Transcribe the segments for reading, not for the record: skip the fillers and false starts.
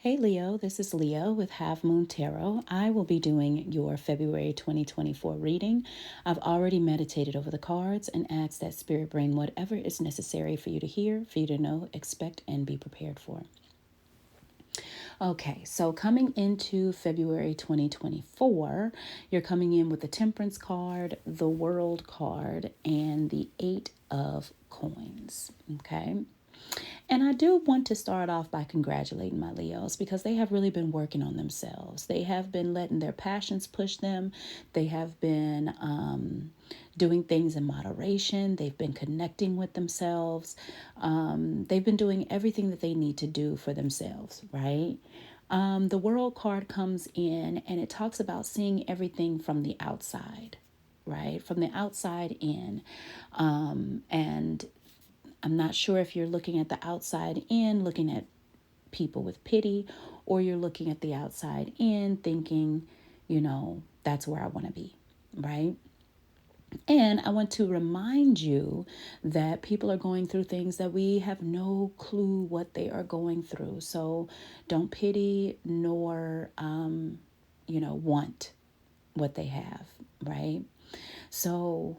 Hey Leo, this is Leo with Half Moon Tarot. I will be doing your February 2024 reading. I've already meditated over the cards and asked that Spirit bring whatever is necessary for you to hear, for you to know, expect, and be prepared for. Okay, so coming into February 2024, you're coming in with the Temperance card, the World card, and the Eight of Coins. Okay. And I do want to start off by congratulating my Leos because they have really been working on themselves. They have been letting their passions push them. They have been doing things in moderation. They've been connecting with themselves. They've been doing everything that they need to do for themselves, right? The World card comes in and it talks about seeing everything from the outside, right? From the outside in. And I'm not sure if you're looking at the outside in, looking at people with pity, or you're looking at the outside in thinking, that's where I want to be, right? And I want to remind you that people are going through things that we have no clue what they are going through. So don't pity nor, want what they have, right? So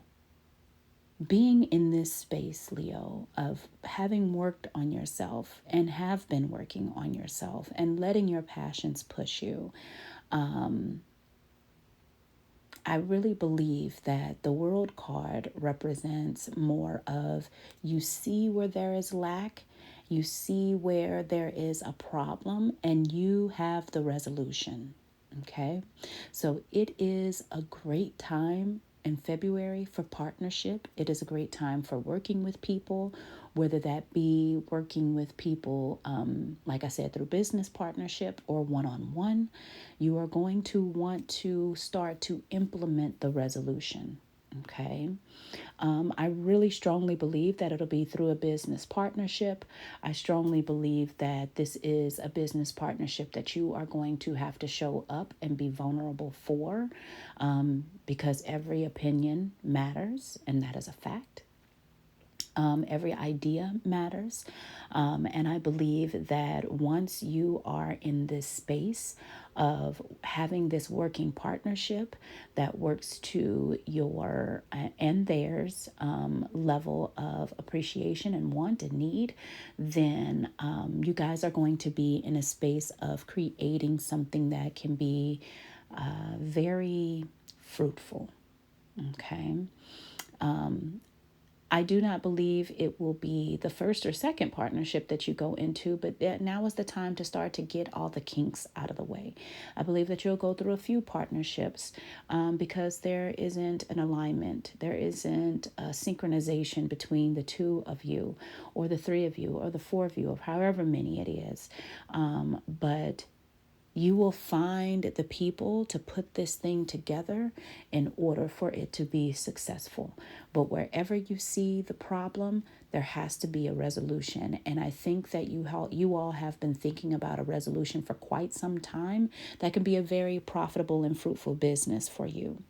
being in this space, Leo, of having worked on yourself and have been working on yourself and letting your passions push you, I really believe that the World card represents more of you see where there is lack, you see where there is a problem, and you have the resolution. Okay, so it is a great time in February for partnership. It is a great time for working with people, whether that be working with people, like I said, through business partnership or one on one. You are going to want to start to implement the resolution. Okay. I really strongly believe that it'll be through a business partnership. I strongly believe that this is a business partnership that you are going to have to show up and be vulnerable for, because every opinion matters, and that is a fact. Every idea matters. And I believe that once you are in this space of having this working partnership that works to your and theirs level of appreciation and want and need, then you guys are going to be in a space of creating something that can be very fruitful. Okay. I do not believe it will be the first or second partnership that you go into, but now is the time to start to get all the kinks out of the way. I believe that you'll go through a few partnerships because there isn't an alignment, there isn't a synchronization between the two of you, or the three of you, or the four of you, or however many it is. But you will find the people to put this thing together in order for it to be successful. But wherever you see the problem, there has to be a resolution. And I think that you all have been thinking about a resolution for quite some time that can be a very profitable and fruitful business for you.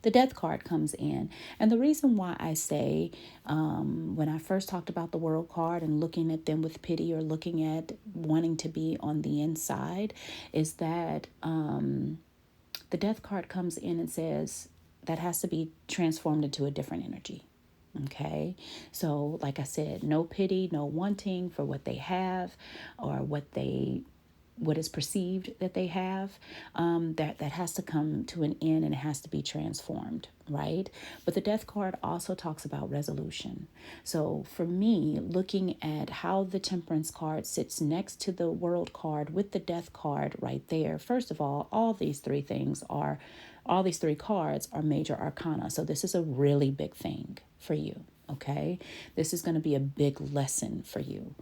The Death card comes in. And the reason why I say, when I first talked about the World card and looking at them with pity, or looking at wanting to be on the inside, is that the Death card comes in and says that has to be transformed into a different energy. Okay, so like I said, no pity, no wanting for what they have or what is perceived that they have, that has to come to an end, and it has to be transformed, right? But the Death card also talks about resolution. So for me, looking at how the Temperance card sits next to the World card with the Death card right there, first of all these three cards are major arcana. So this is a really big thing for you. Okay, this is going to be a big lesson for you.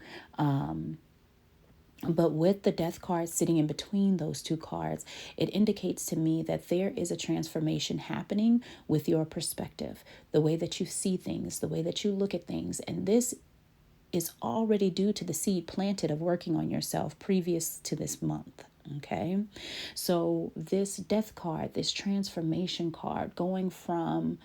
But with the Death card sitting in between those two cards, it indicates to me that there is a transformation happening with your perspective, the way that you see things, the way that you look at things. And this is already due to the seed planted of working on yourself previous to this month. Okay, so this Death card, this transformation card, going from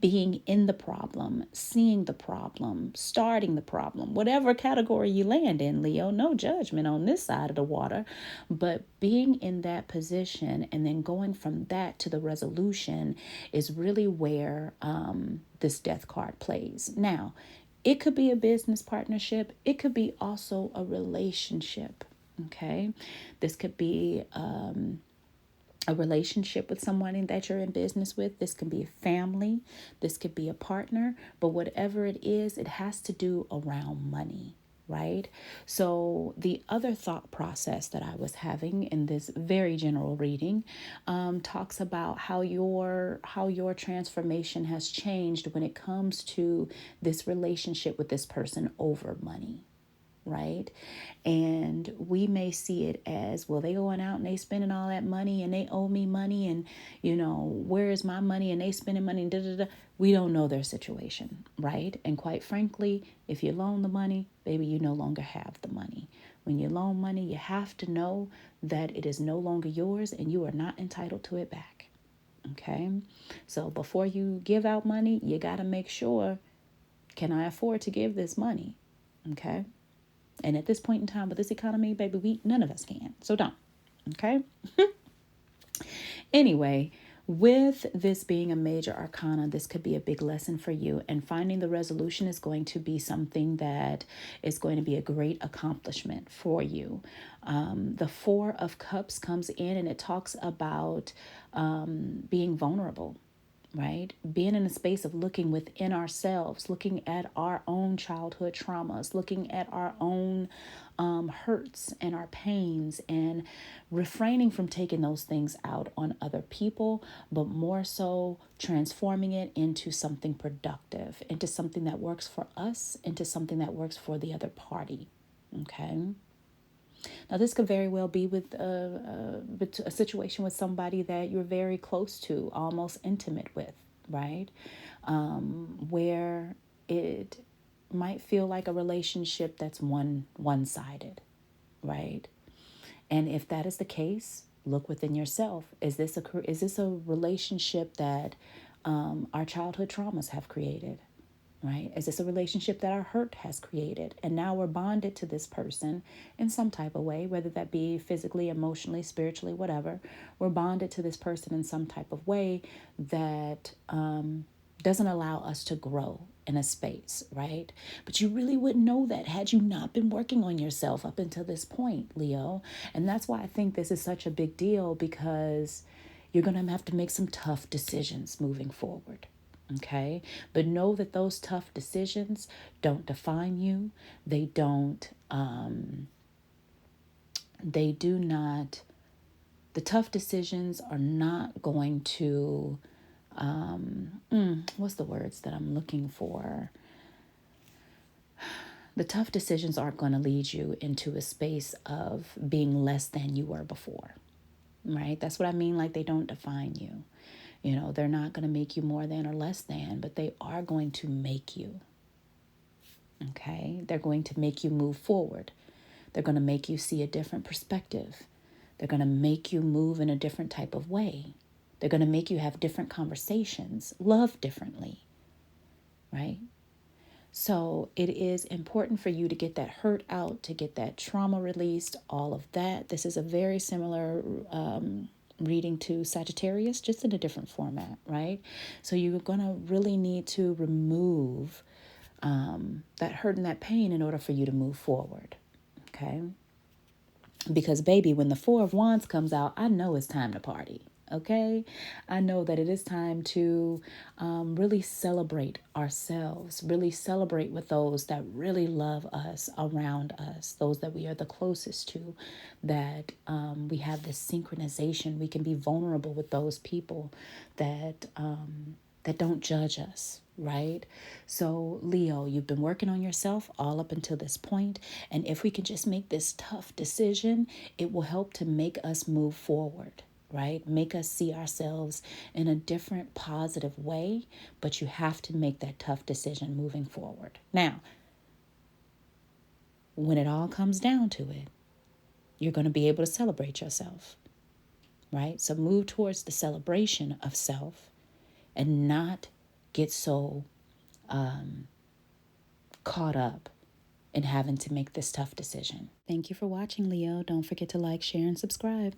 being in the problem, seeing the problem, starting the problem, whatever category you land in, Leo, no judgment on this side of the water, but being in that position and then going from that to the resolution is really where this death card plays. Now, it could be a business partnership, it could be also a relationship. Okay, this could be a relationship with someone that you're in business with. This can be a family, this could be a partner, but whatever it is, it has to do around money, right? So the other thought process that I was having in this very general reading talks about how your transformation has changed when it comes to this relationship with this person over money, right? And we may see it as, well, they going out and they spending all that money and they owe me money, and where is my money, and they spending money, da, da, da. We don't know their situation, right? And quite frankly, if you loan the money, baby, you no longer have the money. When you loan money, you have to know that it is no longer yours and you are not entitled to it back. Okay? So before you give out money, you got to make sure, can I afford to give this money? Okay? And at this point in time with this economy, baby, none of us can. So don't. Okay. Anyway, with this being a major arcana, this could be a big lesson for you. And finding the resolution is going to be something that is going to be a great accomplishment for you. The Four of Cups comes in and it talks about being vulnerable, right? Being in a space of looking within ourselves, looking at our own childhood traumas, looking at our own hurts and our pains, and refraining from taking those things out on other people, but more so transforming it into something productive, into something that works for us, into something that works for the other party. Okay. Now, this could very well be with a situation with somebody that you're very close to, almost intimate with, right? Where it might feel like a relationship that's one-sided, right? And if that is the case, look within yourself. Is this a relationship that our childhood traumas have created? Right? Is this a relationship that our hurt has created? And now we're bonded to this person in some type of way, whether that be physically, emotionally, spiritually, whatever. We're bonded to this person in some type of way that doesn't allow us to grow in a space, right? But you really wouldn't know that had you not been working on yourself up until this point, Leo. And that's why I think this is such a big deal, because you're going to have to make some tough decisions moving forward. Okay. But know that those tough decisions don't define you. They don't, they do not, the tough decisions are not going to, what's the words that I'm looking for? The tough decisions aren't going to lead you into a space of being less than you were before, right? That's what I mean. Like, they don't define you. They're not going to make you more than or less than, but they are going to make you. Okay? They're going to make you move forward. They're going to make you see a different perspective. They're going to make you move in a different type of way. They're going to make you have different conversations, love differently, right? So it is important for you to get that hurt out, to get that trauma released, all of that. This is a very similar reading to Sagittarius, just in a different format, right? So you're going to really need to remove that hurt and that pain in order for you to move forward, okay? Because, baby, when the Four of Wands comes out, I know it's time to party, okay? I know that it is time to really celebrate ourselves, really celebrate with those that really love us around us, those that we are the closest to, that we have this synchronization. We can be vulnerable with those people that that don't judge us, right? So, Leo, you've been working on yourself all up until this point, and if we can just make this tough decision, it will help to make us move forward, right? Make us see ourselves in a different, positive way, but you have to make that tough decision moving forward. Now, when it all comes down to it, you're going to be able to celebrate yourself, right? So move towards the celebration of self and not get so caught up in having to make this tough decision. Thank you for watching, Leo. Don't forget to like, share, and subscribe.